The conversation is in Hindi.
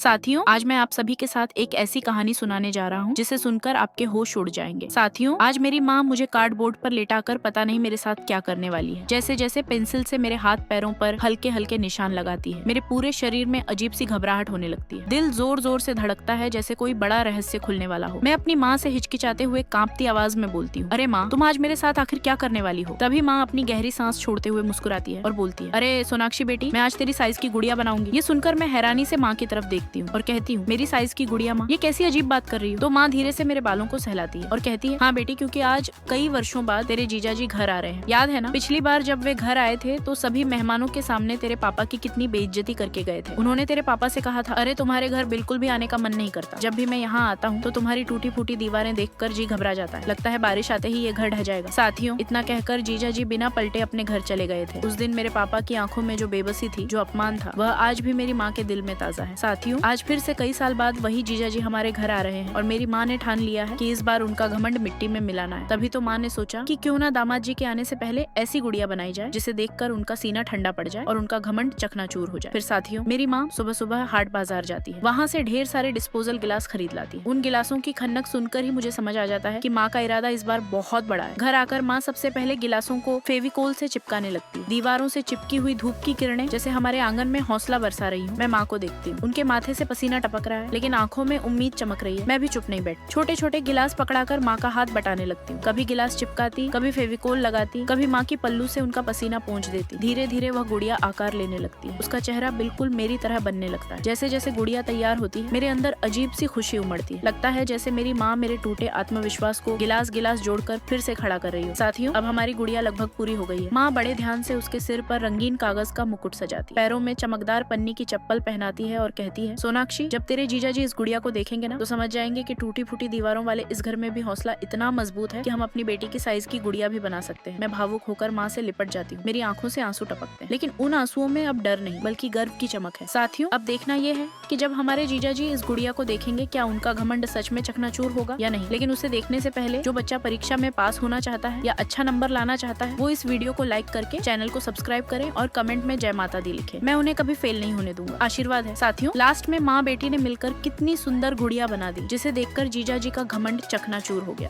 साथियों, आज मैं आप सभी के साथ एक ऐसी कहानी सुनाने जा रहा हूँ जिसे सुनकर आपके होश उड़ जाएंगे। साथियों, आज मेरी माँ मुझे कार्डबोर्ड पर लेटाकर पता नहीं मेरे साथ क्या करने वाली है। जैसे जैसे पेंसिल से मेरे हाथ पैरों पर हल्के हल्के निशान लगाती है, मेरे पूरे शरीर में अजीब सी घबराहट होने लगती है। दिल जोर जोर से धड़कता है जैसे कोई बड़ा रहस्य खुलने वाला हो। मैं अपनी माँ से हिचकिचाते हुए कांपती आवाज में बोलती हूँ, अरे माँ, तुम आज मेरे साथ आखिर क्या करने वाली हो? तभी माँ अपनी गहरी सांस छोड़ते हुए मुस्कुराती है और बोलती है, अरे सोनाक्षी बेटी, मैं आज तेरी साइज की गुड़िया बनाऊंगी। ये सुनकर मैं हैरानी से माँ की तरफ देखती हूँ और कहती हूँ, मेरी साइज की गुड़िया माँ, ये कैसी अजीब बात कर रही हो? तो माँ धीरे से मेरे बालों को सहलाती है और कहती है, हाँ बेटी, क्योंकि आज कई वर्षों बाद तेरे जीजा जी घर आ रहे हैं। याद है ना, पिछली बार जब वे घर आए थे तो सभी मेहमानों के सामने तेरे पापा की कितनी बेइज्जती करके गए थे। उन्होंने तेरे पापा से कहा था, अरे तुम्हारे घर बिल्कुल भी आने का मन नहीं करता। जब भी मैं यहाँ आता हूँ तो तुम्हारी टूटी फूटी दीवारें देखकर जी घबरा जाता है। लगता है बारिश आते ही ये घर ढह जाएगा। साथियों, इतना कहकर जीजा जी बिना पलटे अपने घर चले गए थे। उस दिन मेरे पापा की आंखों में जो बेबसी थी, जो अपमान था, वह आज भी मेरी माँ के दिल में ताजा है। साथियों, आज फिर से कई साल बाद वही जीजा जी हमारे घर आ रहे हैं और मेरी माँ ने ठान लिया है कि इस बार उनका घमंड मिट्टी में मिलाना है। तभी तो माँ ने सोचा कि क्यों ना दामाद जी के आने से पहले ऐसी गुड़िया बनाई जाए जिसे देखकर उनका सीना ठंडा पड़ जाए और उनका घमंड चकनाचूर हो जाए। फिर साथियों, मेरी माँ सुबह सुबह हाट बाजार जाती है, वहाँ से ढेर सारे डिस्पोजल गिलास खरीद लाती है। उन गिलासों की खन्नक सुनकर ही मुझे समझ आ जाता है कि माँ का इरादा इस बार बहुत बड़ा है। घर आकर माँ सबसे पहले गिलासों को फेविकोल से चिपकाने लगती है। दीवारों से चिपकी हुई धूप की किरणें जैसे हमारे आंगन में हौसला बरसा रही हूँ। मैं माँ को देखती हूँ, उनके माथे से पसीना टपक रहा है लेकिन आंखों में उम्मीद चमक रही है। मैं भी चुप नहीं बैठ, छोटे छोटे गिलास पकड़ाकर माँ का हाथ बटाने लगती हूँ। कभी गिलास चिपकाती, कभी फेविकोल लगाती, कभी माँ की पल्लू से उनका पसीना पोंछ देती। धीरे धीरे वह गुड़िया आकार लेने लगती है। उसका चेहरा बिल्कुल मेरी तरह बनने लगता है। जैसे जैसे गुड़िया तैयार होती है, मेरे अंदर अजीब सी खुशी उमड़ती है। लगता है जैसे मेरी माँ मेरे टूटे आत्मविश्वास को गिलास गिलास जोड़कर फिर से खड़ा कर रही हो। साथियों, अब हमारी गुड़िया लगभग पूरी हो गई है। माँ बड़े ध्यान से उसके सिर पर रंगीन कागज का मुकुट सजाती, पैरों में चमकदार पन्नी की चप्पल पहनाती है और कहती है, सोनाक्षी, जब तेरे जीजा जी इस गुड़िया को देखेंगे ना तो समझ जाएंगे कि टूटी फूटी दीवारों वाले इस घर में भी हौसला इतना मजबूत है कि हम अपनी बेटी की साइज की गुड़िया भी बना सकते हैं। मैं भावुक होकर माँ से लिपट जाती हूँ। मेरी आंखों से आंसू टपकते हैं, लेकिन उन आंसुओं में अब डर नहीं बल्कि गर्व की चमक है। साथियों, अब देखना यह है कि जब हमारे जीजा जी इस गुड़िया को देखेंगे, क्या उनका घमंड सच में चकनाचूर होगा या नहीं। लेकिन उसे देखने से पहले जो बच्चा परीक्षा में पास होना चाहता है या अच्छा नंबर लाना चाहता है, वो इस वीडियो को लाइक करके चैनल को सब्सक्राइब करें और कमेंट में जय माता दी लिखे। मैं उन्हें कभी फेल नहीं होने दूंगा। आशीर्वाद है। साथियों, लास्ट में माँ बेटी ने मिलकर कितनी सुंदर गुड़िया बना दी जिसे देखकर जीजा जी का घमंड चकनाचूर हो गया।